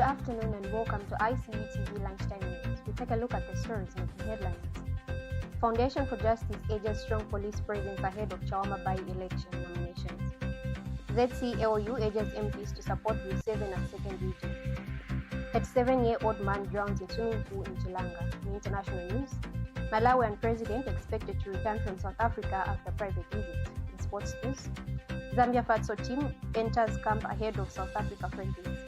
Good afternoon and welcome to ICU TV Lunchtime News. We take a look at the stories making headlines. Foundation for Justice urges strong police presence ahead of Chawama by-election nominations. Zclu urges MPs to support Bill 7 at second reading. 37-year-old man drowns in swimming pool in Chilanga. In international news, Malawian president expected to return from South Africa after private visit. In sports news, Zambia futsal team enters camp ahead of South Africa friendlies.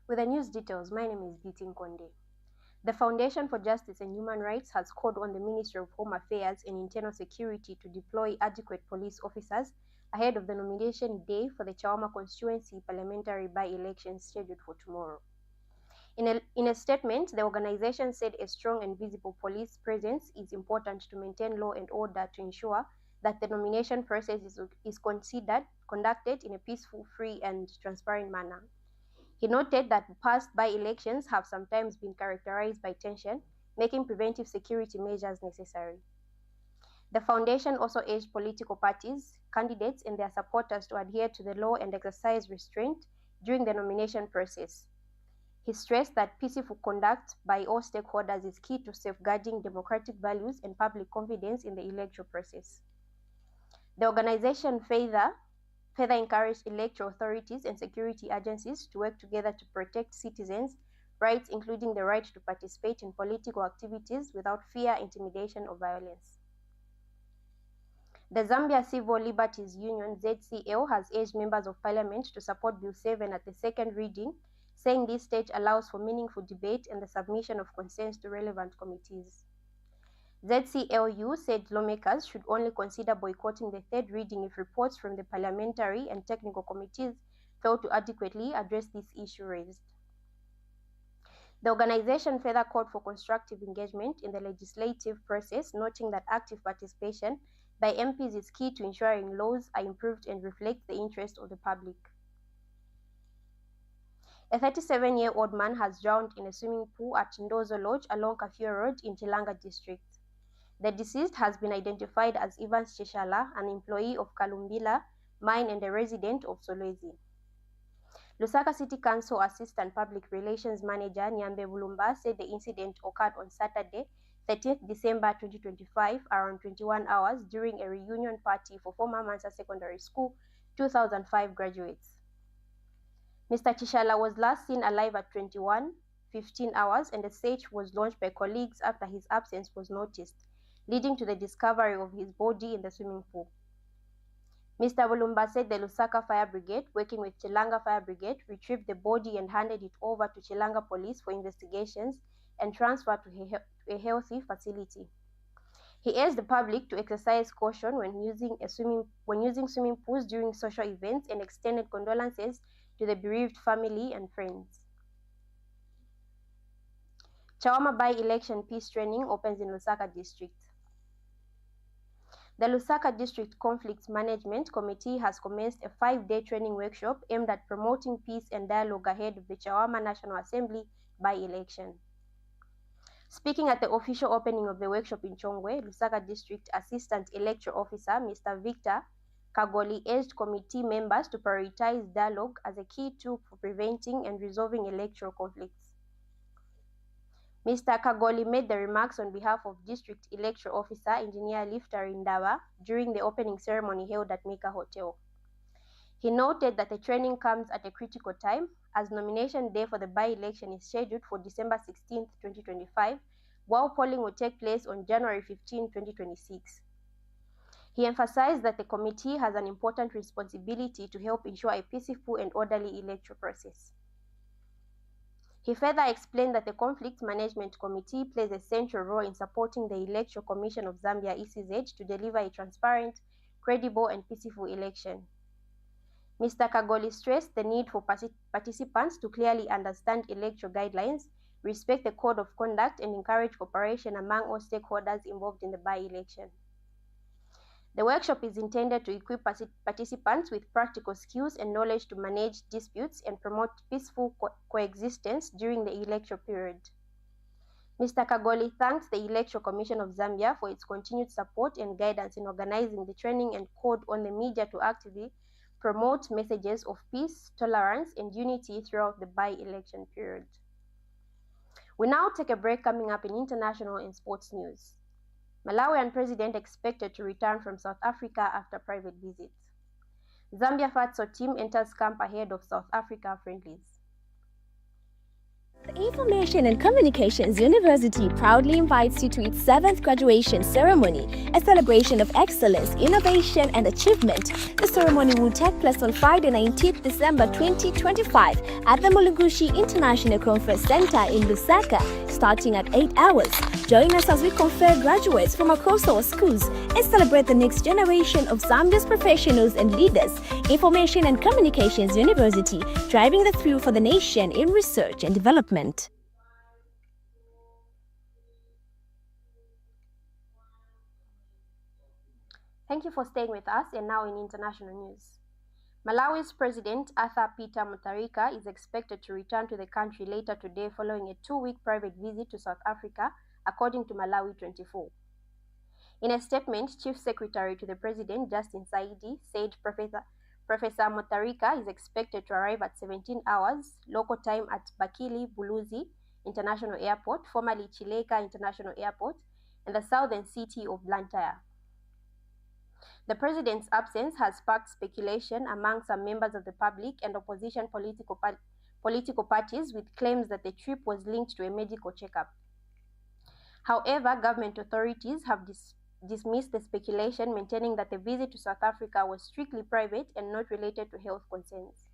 With the news details, my name is Biti Nkonde. The Foundation for Justice and Human Rights has called on the Ministry of Home Affairs and Internal Security to deploy adequate police officers ahead of the nomination day for the Chawama constituency parliamentary by-election scheduled for tomorrow. In a statement, the organization said a strong and visible police presence is important to maintain law and order to ensure that the nomination process is conducted in a peaceful, free, and transparent manner. He noted that past by-elections have sometimes been characterized by tension, making preventive security measures necessary. The foundation also urged political parties, candidates, and their supporters to adhere to the law and exercise restraint during the nomination process. He stressed that peaceful conduct by all stakeholders is key to safeguarding democratic values and public confidence in the electoral process. The organization further encouraged electoral authorities and security agencies to work together to protect citizens' rights, including the right to participate in political activities without fear, intimidation, or violence. The Zambia Civil Liberties Union, Zclu, has urged members of parliament to support Bill 7 at the second reading, saying this stage allows for meaningful debate and the submission of concerns to relevant committees. Zclu said lawmakers should only consider boycotting the third reading if reports from the parliamentary and technical committees fail to adequately address this issue raised. The organization further called for constructive engagement in the legislative process, noting that active participation by MPs is key to ensuring laws are improved and reflect the interest of the public. A 37-year-old man has drowned in a swimming pool at Ndozo Lodge along Kafue Road in Chilanga district. The deceased has been identified as Evans Cheshala, an employee of Kalumbila Mine and a resident of Solwezi. Lusaka City Council Assistant Public Relations Manager Nyambe Bulumba said the incident occurred on Saturday, 13th December 2025, around 21 hours during a reunion party for former Mansa Secondary School 2005 graduates. Mr. Cheshala was last seen alive at 21:15 hours, and a search was launched by colleagues after his absence was noticed, leading to the discovery of his body in the swimming pool. Mr. Bulumba said the Lusaka Fire Brigade, working with Chilanga Fire Brigade, retrieved the body and handed it over to Chilanga Police for investigations and transfer to a healthy facility. He urged the public to exercise caution when using swimming pools during social events and extended condolences to the bereaved family and friends. Chawama by-election peace training opens in Lusaka district. The Lusaka District Conflict Management Committee has commenced a 5-day training workshop aimed at promoting peace and dialogue ahead of the Chawama National Assembly by-election. Speaking at the official opening of the workshop in Chongwe, Lusaka District Assistant Electoral Officer Mr. Victor Kagoli urged committee members to prioritize dialogue as a key tool for preventing and resolving electoral conflicts. Mr. Kagoli made the remarks on behalf of District Electoral Officer Engineer Liftari Ndawa during the opening ceremony held at Mika Hotel. He noted that the training comes at a critical time as nomination day for the by-election is scheduled for December 16, 2025, while polling will take place on January 15, 2026. He emphasized that the committee has an important responsibility to help ensure a peaceful and orderly electoral process. He further explained that the Conflict Management Committee plays a central role in supporting the Electoral Commission of Zambia (ECZ) to deliver a transparent, credible, and peaceful election. Mr. Kagoli stressed the need for participants to clearly understand electoral guidelines, respect the code of conduct, and encourage cooperation among all stakeholders involved in the by-election. The workshop is intended to equip participants with practical skills and knowledge to manage disputes and promote peaceful coexistence during the electoral period. Mr. Kagoli thanks the Electoral Commission of Zambia for its continued support and guidance in organizing the training and called on the media to actively promote messages of peace, tolerance, and unity throughout the by-election period. We now take a break. Coming up in international and sports news. Malawian president expected to return from South Africa after private visit. Zambia futsal team enters camp ahead of South Africa friendlies. The Information and Communications University proudly invites you to its 7th graduation ceremony, a celebration of excellence, innovation, and achievement. The ceremony will take place on Friday, 19th December 2025 at the Mulungushi International Conference Center in Lusaka, starting at 8 hours. Join us as we confer graduates from across our schools and celebrate the next generation of Zambia's professionals and leaders. Information and Communications University, driving the through for the nation in research and development. Thank you for staying with us, and now in international news. Malawi's President Arthur Peter Mutharika is expected to return to the country later today following a 2-week private visit to South Africa, according to Malawi 24. In a statement, Chief Secretary to the President, Justin Saidi, said Professor Mutharika is expected to arrive at 17 hours local time at Bakili Buluzi International Airport, formerly Chilanga International Airport, in the southern city of Blantyre. The president's absence has sparked speculation among some members of the public and opposition political parties, with claims that the trip was linked to a medical checkup. However, government authorities have dismissed the speculation, maintaining that the visit to South Africa was strictly private and not related to health concerns.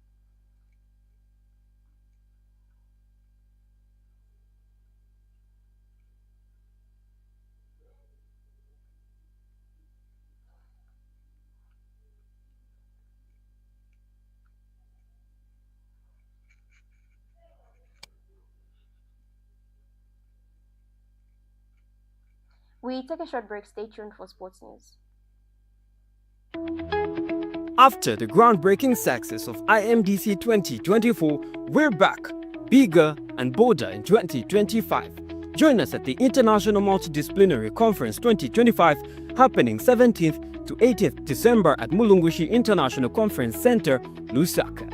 We take a short break. Stay tuned for sports news. After the groundbreaking success of IMDC 2024, we're back, bigger and bolder in 2025. Join us at the International Multidisciplinary Conference 2025, happening 17th to 18th December at Mulungushi International Conference Center, Lusaka.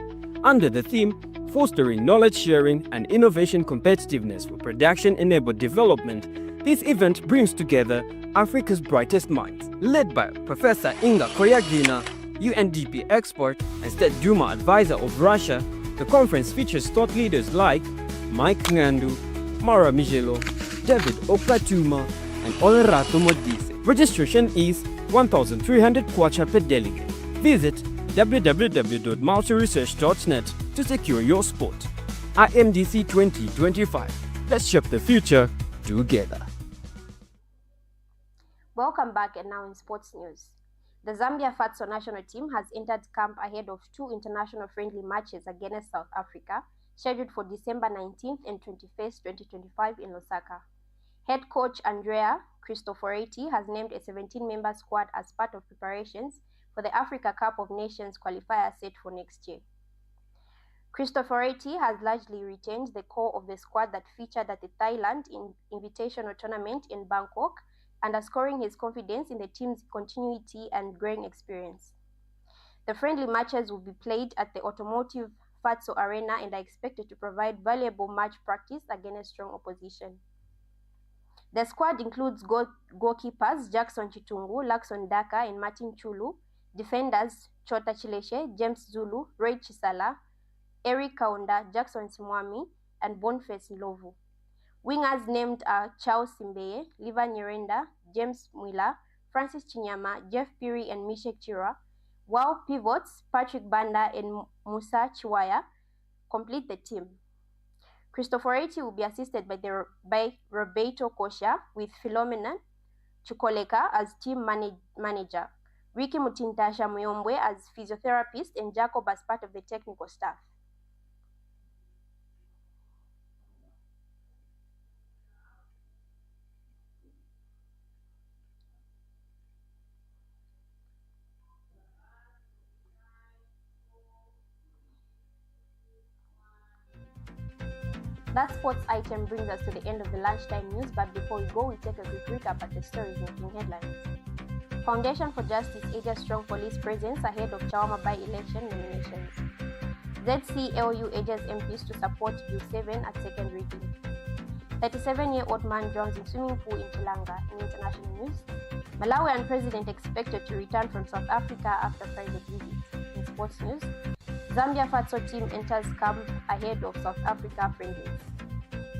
Under the theme, Fostering Knowledge Sharing and Innovation Competitiveness for Production-Enabled Development, this event brings together Africa's brightest minds. Led by Professor Inga Koryagina, UNDP expert and State Duma advisor of Russia, the conference features thought leaders like Mike Ngandu, Mara Mijelo, David Opatuma, and Olerato Modise. Registration is 1,300 kwacha per delegate. Visit www.multiresearch.net to secure your spot. IMDC 2025. Let's shape the future together. Welcome back, and now in sports news. The Zambia futsal national team has entered camp ahead of 2 international friendly matches against South Africa, scheduled for December 19th and 21st, 2025 in Lusaka. Head coach Andrea Cristoforetti has named a 17-member squad as part of preparations for the Africa Cup of Nations qualifier set for next year. Cristoforetti has largely retained the core of the squad that featured at the Thailand Invitational Tournament in Bangkok, underscoring his confidence in the team's continuity and growing experience. The friendly matches will be played at the Automotive Futsal Arena and are expected to provide valuable match practice against strong opposition. The squad includes goalkeepers Jackson Chitungu, Lakson Daka, and Martin Chulu, defenders Chota Chileshe, James Zulu, Roy Chisala, Eric Kaunda, Jackson Simwami, and Boniface Nlovu. Wingers named are Charles Simbeye, Liva Nyirenda, James Mwila, Francis Chinyama, Jeff Piri, and Mishek Chira, while pivots Patrick Banda and Musa Chiwaya complete the team. Cristoforetti will be assisted by Roberto Kosha, with Philomena Chukoleka as team manager, Ricky Mutintasha Muyombwe as physiotherapist, and Jacob as part of the technical staff. That sports item brings us to the end of the lunchtime news, but before we go, we take a quick recap at the stories making headlines. Foundation for Justice urges strong police presence ahead of Chawama by-election nominations. Zclu urges MPs to support Bill 7 at second reading. 37-year-old man drowns in swimming pool in Chilanga. In international news, Malawian president expected to return from South Africa after private visit. In sports news, Zambia futsal team enters camp ahead of South Africa friendlies.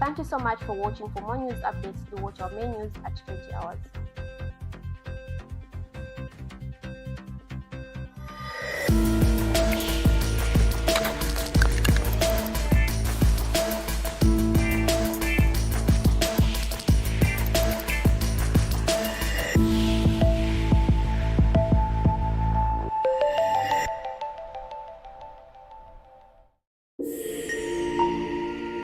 Thank you so much for watching. For more news updates, do watch our main news at 20 hours.